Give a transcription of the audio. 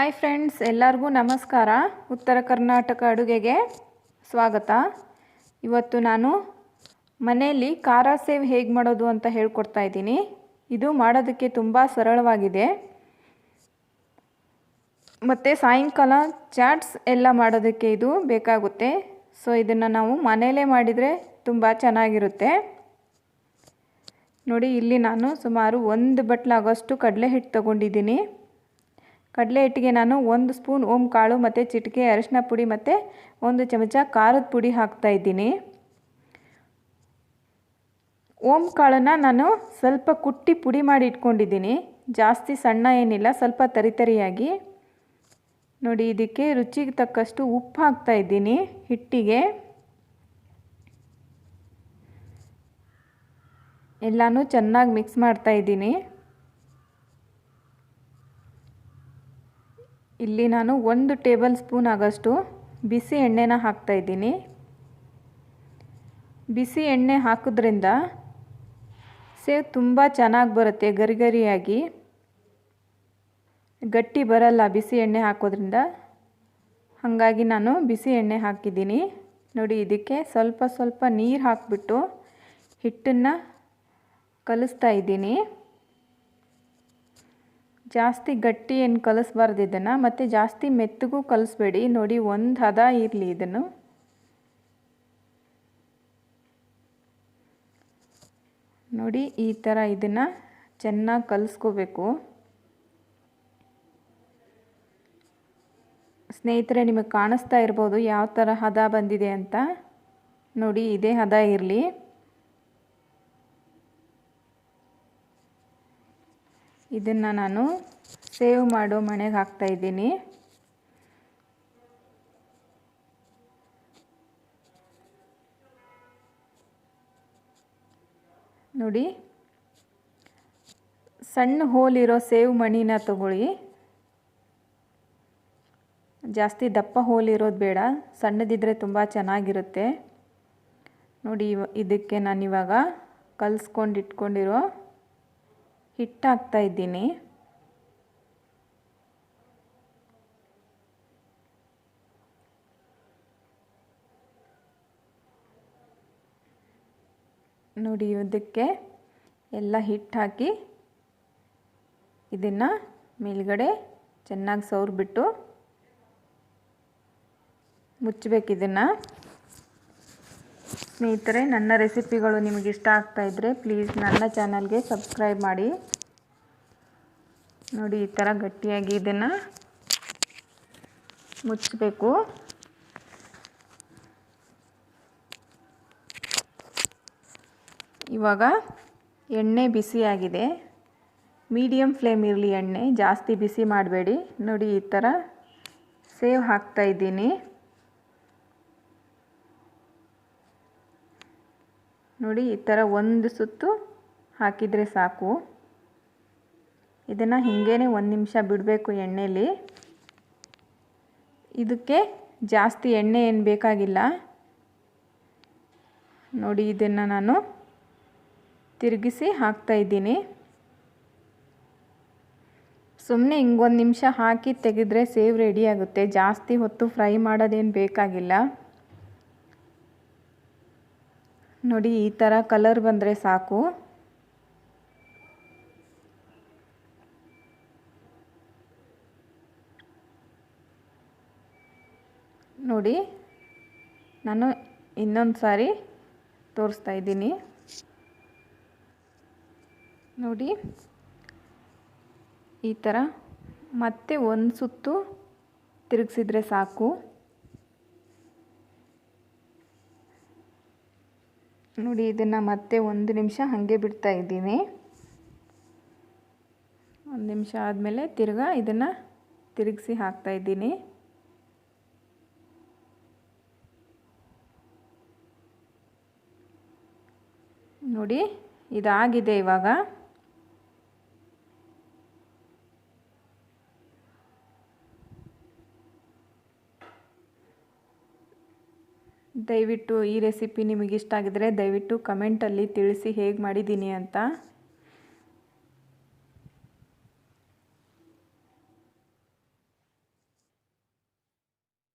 Hi friends, ಎಲ್ಲರಿಗೂ ನಮಸ್ಕಾರ. ಉತ್ತರ ಕರ್ನಾಟಕ ಅಡುಗೆಗೆ ಸ್ವಾಗತ. ಇವತ್ತು ನಾನು ಮನೆಯಲ್ಲಿ ಖಾರ ಸೇವ್ ಹೇಗೆ ಮಾಡೋದು ಅಂತ ಹೇಳ್ಕೊಡ್ತಾ ಇದ್ದೀನಿ. ಇದು ಮಾಡೋದಕ್ಕೆ ತುಂಬ ಸರಳವಾಗಿದೆ ಮತ್ತು ಸಾಯಂಕಾಲ ಚಾಟ್ಸ್ ಎಲ್ಲ ಮಾಡೋದಕ್ಕೆ ಇದು ಬೇಕಾಗುತ್ತೆ. ಸೊ ಇದನ್ನು ನಾವು ಮನೆಯಲ್ಲೇ ಮಾಡಿದರೆ ತುಂಬ ಚೆನ್ನಾಗಿರುತ್ತೆ. ನೋಡಿ, ಇಲ್ಲಿ ನಾನು ಸುಮಾರು 1 ಬಟ್ಲಾಗೋಷ್ಟು ಕಡಲೆ ಹಿಟ್ಟು ತಗೊಂಡಿದ್ದೀನಿ. ಕಡಲೆ ಹಿಟ್ಟಿಗೆ ನಾನು 1 ಸ್ಪೂನ್ ಓಂ ಕಾಳು ಮತ್ತು ಚಿಟಿಕೆ ಅರಿಶಿನ ಪುಡಿ ಮತ್ತು 1 ಚಮಚ ಖಾರದ ಪುಡಿ ಹಾಕ್ತಾಯಿದ್ದೀನಿ. ಓಂ ಕಾಳನ್ನು ನಾನು ಸ್ವಲ್ಪ ಕುಟ್ಟಿ ಪುಡಿ ಮಾಡಿ ಇಟ್ಕೊಂಡಿದ್ದೀನಿ. ಜಾಸ್ತಿ ಸಣ್ಣ ಏನಿಲ್ಲ, ಸ್ವಲ್ಪ ತರಿತರಿಯಾಗಿ. ನೋಡಿ, ಇದಕ್ಕೆ ರುಚಿಗೆ ತಕ್ಕಷ್ಟು ಉಪ್ಪು ಹಾಕ್ತಾಯಿದ್ದೀನಿ. ಹಿಟ್ಟಿಗೆ ಎಲ್ಲನೂ ಚೆನ್ನಾಗಿ ಮಿಕ್ಸ್ ಮಾಡ್ತಾಯಿದ್ದೀನಿ. ಇಲ್ಲಿ ನಾನು 1 ಟೇಬಲ್ ಸ್ಪೂನ್ ಆಗೋಷ್ಟು ಬಿಸಿ ಎಣ್ಣೆನ ಹಾಕ್ತಾಯಿದ್ದೀನಿ. ಬಿಸಿ ಎಣ್ಣೆ ಹಾಕೋದ್ರಿಂದ ಸೇವ್ ತುಂಬ ಚೆನ್ನಾಗಿ ಬರುತ್ತೆ, ಗರಿಗರಿಯಾಗಿ. ಗಟ್ಟಿ ಬರಲ್ಲ ಬಿಸಿ ಎಣ್ಣೆ ಹಾಕೋದ್ರಿಂದ. ಹಾಗಾಗಿ ನಾನು ಬಿಸಿ ಎಣ್ಣೆ ಹಾಕಿದ್ದೀನಿ. ನೋಡಿ, ಇದಕ್ಕೆ ಸ್ವಲ್ಪ ಸ್ವಲ್ಪ ನೀರು ಹಾಕಿಬಿಟ್ಟು ಹಿಟ್ಟನ್ನು ಕಲಿಸ್ತಾ ಇದ್ದೀನಿ. ಜಾಸ್ತಿ ಗಟ್ಟಿ ಏನು ಕಲಿಸ್ಬಾರ್ದು ಇದನ್ನು, ಮತ್ತು ಜಾಸ್ತಿ ಮೆತ್ತಗೂ ಕಲಿಸ್ಬೇಡಿ. ನೋಡಿ, ಒಂದು ಹದ ಇರಲಿ. ಇದನ್ನು ನೋಡಿ, ಈ ಥರ ಇದನ್ನು ಚೆನ್ನಾಗಿ ಕಲಿಸ್ಕೋಬೇಕು. ಸ್ನೇಹಿತರೆ, ನಿಮಗೆ ಕಾಣಿಸ್ತಾ ಇರ್ಬೋದು ಯಾವ ಥರ ಹದ ಬಂದಿದೆ ಅಂತ. ನೋಡಿ, ಇದೇ ಹದ ಇರಲಿ. ಇದನ್ನು ನಾನು ಸೇವ್ ಮಾಡೋ ಮಣೆಗೆ ಹಾಕ್ತಾಯಿದ್ದೀನಿ. ನೋಡಿ, ಸಣ್ಣ ಹೋಲಿರೋ ಸೇವ್ ಮಣಿನ ತಗೊಳ್ಳಿ. ಜಾಸ್ತಿ ದಪ್ಪ ಹೋಲಿರೋದು ಬೇಡ, ಸಣ್ಣದಿದ್ದರೆ ತುಂಬ ಚೆನ್ನಾಗಿರುತ್ತೆ. ನೋಡಿ, ಇದಕ್ಕೆ ನಾನಿವಾಗ ಕಲಿಸ್ಕೊಂಡು ಇಟ್ಕೊಂಡಿರೋ ಹಿಟ್ಟು ಹಾಕ್ತಾಯಿದ್ದೀನಿ. ನೋಡಿ, ಇದಕ್ಕೆ ಎಲ್ಲ ಹಿಟ್ಟು ಹಾಕಿ ಇದನ್ನು ಮೇಲ್ಗಡೆ ಚೆನ್ನಾಗಿ ಸವರ್ಬಿಟ್ಟು ಮುಚ್ಚಬೇಕು. ಇದನ್ನು ಸ್ನೇಹಿತರೆ, ನನ್ನ ರೆಸಿಪಿಗಳು ನಿಮಗೆ ಇಷ್ಟ ಆಗ್ತಾಯಿದ್ರೆ ಪ್ಲೀಸ್ ನನ್ನ ಚಾನಲ್ಗೆ ಸಬ್ಸ್ಕ್ರೈಬ್ ಮಾಡಿ. ನೋಡಿ, ಈ ಥರ ಗಟ್ಟಿಯಾಗಿ ಇದನ್ನು ಮುಚ್ಚಬೇಕು. ಇವಾಗ ಎಣ್ಣೆ ಬಿಸಿಯಾಗಿದೆ. ಮೀಡಿಯಮ್ ಫ್ಲೇಮ್ ಇರಲಿ ಎಣ್ಣೆ, ಜಾಸ್ತಿ ಬಿಸಿ ಮಾಡಬೇಡಿ. ನೋಡಿ, ಈ ಥರ ಸೇವ್ ಹಾಕ್ತಾಯಿದ್ದೀನಿ. ನೋಡಿ, ಈ ಥರ 1 ಸುತ್ತು ಹಾಕಿದರೆ ಸಾಕು. ಇದನ್ನು ಹಿಂಗೇನೆ 1 ನಿಮಿಷ ಬಿಡಬೇಕು ಎಣ್ಣೆಯಲ್ಲಿ. ಇದಕ್ಕೆ ಜಾಸ್ತಿ ಎಣ್ಣೆ ಏನು ಬೇಕಾಗಿಲ್ಲ. ನೋಡಿ, ಇದನ್ನು ನಾನು ತಿರುಗಿಸಿ ಹಾಕ್ತಾಯಿದ್ದೀನಿ. ಸುಮ್ಮನೆ ಹಿಂಗೆ 1 ನಿಮಿಷ ಹಾಕಿ ತೆಗೆದ್ರೆ ಸೇವ್ ರೆಡಿ ಆಗುತ್ತೆ. ಜಾಸ್ತಿ ಹೊತ್ತು ಫ್ರೈ ಮಾಡೋದೇನು ಬೇಕಾಗಿಲ್ಲ. ನೋಡಿ, ಈ ಥರ ಕಲರ್ ಬಂದರೆ ಸಾಕು. ನೋಡಿ, ನಾನು ಇನ್ನೊಂದು ಸಾರಿ ತೋರಿಸ್ತಾ ಇದ್ದೀನಿ. ನೋಡಿ, ಈ ಥರ ಮತ್ತೆ 1 ಸುತ್ತು ತಿರುಗಿಸಿದ್ರೆ ಸಾಕು. ನೋಡಿ, ಇದನ್ನು ಮತ್ತೆ 1 ನಿಮಿಷ ಹಾಗೆ ಬಿಡ್ತಾ ಇದ್ದೀನಿ. 1 ನಿಮಿಷ ಆದಮೇಲೆ ತಿರ್ಗಾ ಇದನ್ನು ತಿರುಗಿಸಿ ಹಾಕ್ತಾಯಿದ್ದೀನಿ. ನೋಡಿ, ಇದಾಗಿದೆ. ಇವಾಗ ದಯವಿಟ್ಟು ಈ ರೆಸಿಪಿ ನಿಮಗೆ ಇಷ್ಟ ಆಗಿದ್ರೆ ದಯವಿಟ್ಟು ಕಮೆಂಟಲ್ಲಿ ತಿಳಿಸಿ ಹೇಗೆ ಮಾಡಿದ್ದೀನಿ ಅಂತ.